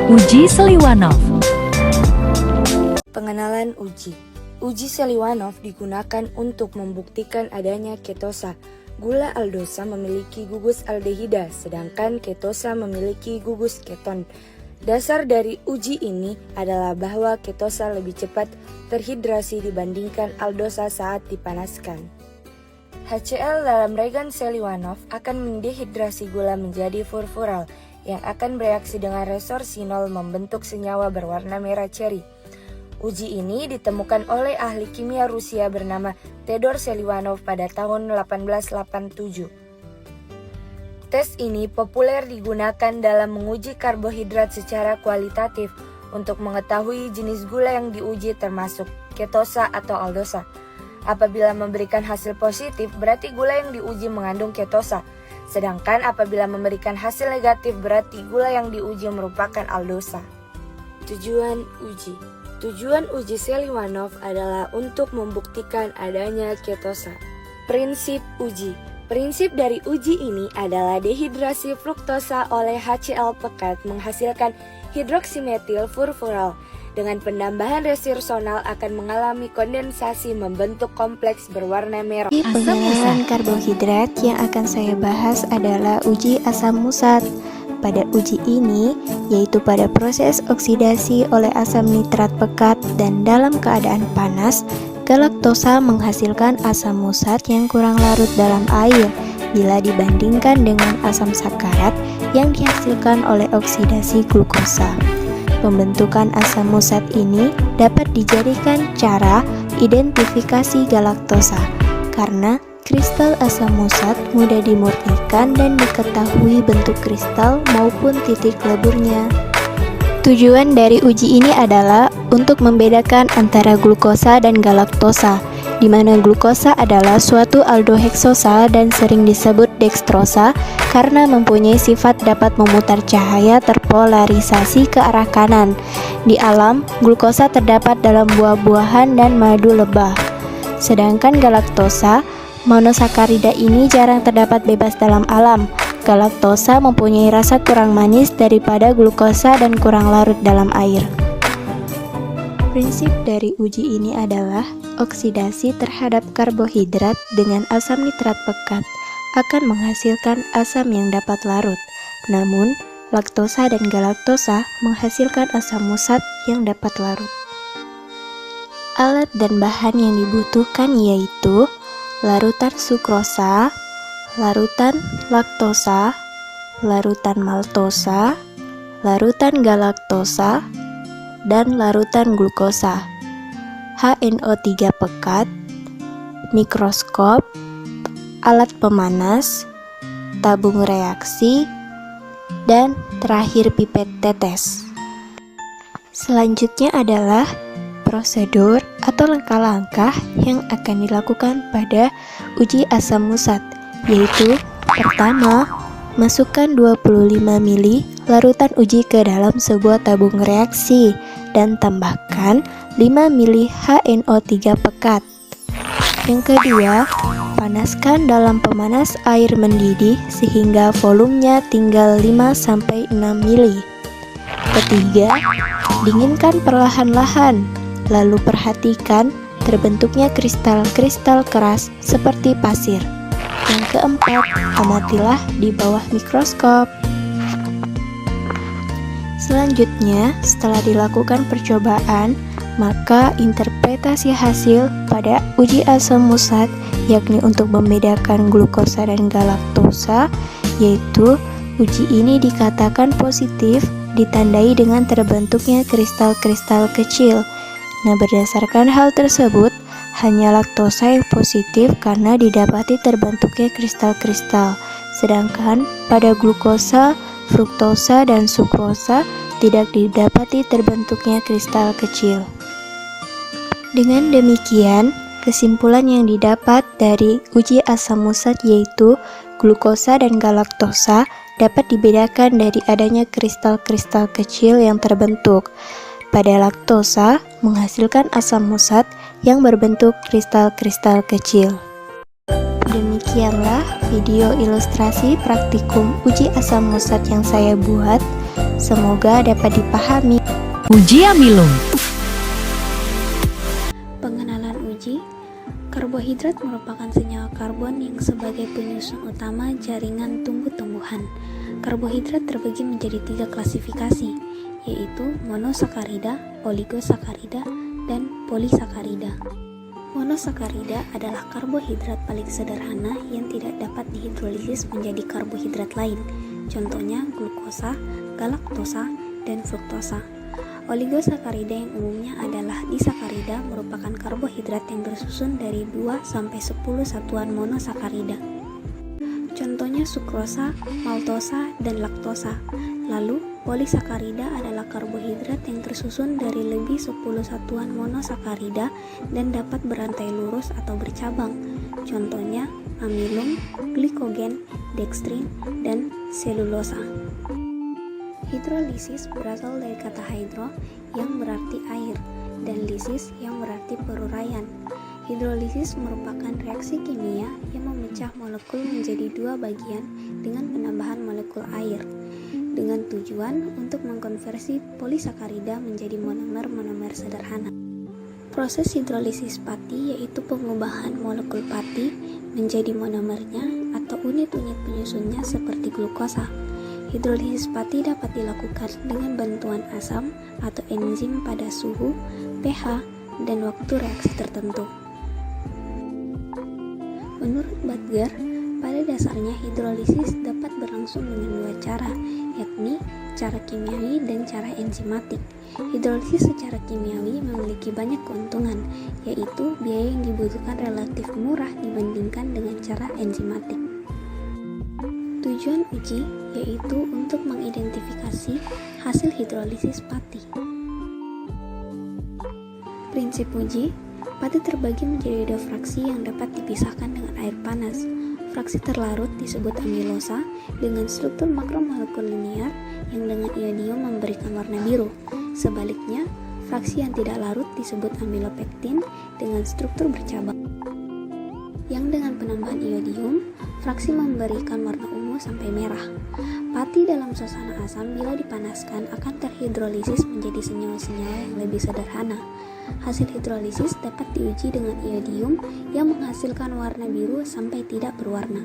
Uji Seliwanov. Pengenalan uji. Uji Seliwanov digunakan untuk membuktikan adanya ketosa. Gula aldosa memiliki gugus aldehida, sedangkan ketosa memiliki gugus keton. Dasar dari uji ini adalah bahwa ketosa lebih cepat terhidrasi dibandingkan aldosa saat dipanaskan. HCl dalam reagen Seliwanov akan mendehidrasi gula menjadi furfural yang akan bereaksi dengan resorsinol membentuk senyawa berwarna merah ceri. Uji ini ditemukan oleh ahli kimia Rusia bernama Tedor Seliwanov pada tahun 1887. Tes ini populer digunakan dalam menguji karbohidrat secara kualitatif untuk mengetahui jenis gula yang diuji termasuk ketosa atau aldosa. Apabila memberikan hasil positif, berarti gula yang diuji mengandung ketosa. Sedangkan apabila memberikan hasil negatif, berarti gula yang diuji merupakan aldosa. Tujuan uji. Tujuan uji Seliwanov adalah untuk membuktikan adanya ketosa. Prinsip uji. Prinsip dari uji ini adalah dehidrasi fruktosa oleh HCl pekat menghasilkan hidroksimetil furfural. Dengan penambahan resorsinol akan mengalami kondensasi membentuk kompleks berwarna merah. Pengenalan karbohidrat yang akan saya bahas adalah uji asam musat. Pada uji ini, yaitu pada proses oksidasi oleh asam nitrat pekat dan dalam keadaan panas, galaktosa menghasilkan asam musat yang kurang larut dalam air bila dibandingkan dengan asam sakarat yang dihasilkan oleh oksidasi glukosa. Pembentukan asam musat ini dapat dijadikan cara identifikasi galaktosa karena kristal asam musat mudah dimurnikan dan diketahui bentuk kristal maupun titik leburnya. Tujuan dari uji ini adalah untuk membedakan antara glukosa dan galaktosa, di mana glukosa adalah suatu aldoheksosa dan sering disebut dekstrosa karena mempunyai sifat dapat memutar cahaya terpolarisasi ke arah kanan. Di alam, glukosa terdapat dalam buah-buahan dan madu lebah. Sedangkan galaktosa, monosakarida ini jarang terdapat bebas dalam alam. Galaktosa mempunyai rasa kurang manis daripada glukosa dan kurang larut dalam air. Prinsip dari uji ini adalah oksidasi terhadap karbohidrat dengan asam nitrat pekat akan menghasilkan asam yang dapat larut. Namun, laktosa dan galaktosa menghasilkan asam musat yang dapat larut. Alat dan bahan yang dibutuhkan yaitu larutan sukrosa, larutan laktosa, larutan maltosa, larutan galaktosa, dan larutan glukosa. HNO3 pekat, mikroskop, alat pemanas, tabung reaksi, dan terakhir pipet tetes. Selanjutnya adalah prosedur atau langkah-langkah yang akan dilakukan pada uji asam musat, yaitu pertama, masukkan 25 ml larutan uji ke dalam sebuah tabung reaksi dan tambahkan 5 ml HNO3 pekat. Yang kedua, panaskan dalam pemanas air mendidih sehingga volumenya tinggal 5-6 ml. Ketiga, dinginkan perlahan-lahan, lalu perhatikan terbentuknya kristal-kristal keras seperti pasir. Yang keempat, amatilah di bawah mikroskop. Selanjutnya, setelah dilakukan percobaan, maka interpretasi hasil pada uji asam musat yakni untuk membedakan glukosa dan galaktosa, yaitu uji ini dikatakan positif ditandai dengan terbentuknya kristal-kristal kecil. Nah, berdasarkan hal tersebut, hanya laktosa yang positif karena didapati terbentuknya kristal-kristal, sedangkan pada glukosa, fruktosa, dan sukrosa tidak didapati terbentuknya kristal kecil. Dengan demikian, kesimpulan yang didapat dari uji asam musat yaitu glukosa dan galaktosa dapat dibedakan dari adanya kristal-kristal kecil yang terbentuk. Pada laktosa menghasilkan asam musat yang berbentuk kristal-kristal kecil. Demikianlah video ilustrasi praktikum uji asam musat yang saya buat. Semoga dapat dipahami. Uji Amilum. Pengenalan uji. Karbohidrat merupakan senyawa karbon yang sebagai penyusun utama jaringan tumbuh-tumbuhan. Karbohidrat terbagi menjadi 3 klasifikasi, yaitu monosakarida, oligosakarida, dan polisakarida. Monosakarida adalah karbohidrat paling sederhana yang tidak dapat dihidrolisis menjadi karbohidrat lain, contohnya glukosa, galaktosa, dan fruktosa. Oligosakarida yang umumnya adalah disakarida merupakan karbohidrat yang bersusun dari 2-10 satuan monosakarida. Contohnya sukrosa, maltosa, dan laktosa. Lalu, polisakarida adalah karbohidrat yang tersusun dari lebih 10 satuan monosakarida dan dapat berantai lurus atau bercabang. Contohnya amilum, glikogen, dekstrin, dan selulosa. Hidrolisis berasal dari kata hydro yang berarti air dan lisis yang berarti peruraian. Hidrolisis merupakan reaksi kimia yang memecah molekul menjadi 2 bagian dengan penambahan molekul air dengan tujuan untuk mengkonversi polisakarida menjadi monomer-monomer sederhana. Proses hidrolisis pati yaitu pengubahan molekul pati menjadi monomernya atau unit-unit penyusunnya seperti glukosa. Hidrolisis pati dapat dilakukan dengan bantuan asam atau enzim pada suhu, pH, dan waktu reaksi tertentu. Menurut Butger, pada dasarnya hidrolisis dapat berlangsung dengan 2 cara, yakni cara kimiawi dan cara enzimatik. Hidrolisis secara kimiawi memiliki banyak keuntungan, yaitu biaya yang dibutuhkan relatif murah dibandingkan dengan cara enzimatik. Tujuan uji yaitu untuk mengidentifikasi hasil hidrolisis pati. Prinsip uji, pati terbagi menjadi 2 fraksi yang dapat dipisahkan dengan air panas. Fraksi terlarut disebut amilosa dengan struktur makromolekul linear yang dengan iodium memberikan warna biru. Sebaliknya, fraksi yang tidak larut disebut amilopektin dengan struktur bercabang. Yang dengan penambahan iodium, fraksi memberikan warna ungu sampai merah. Pati dalam suasana asam bila dipanaskan akan terhidrolisis menjadi senyawa-senyawa yang lebih sederhana. Hasil hidrolisis dapat diuji dengan iodium yang menghasilkan warna biru sampai tidak berwarna.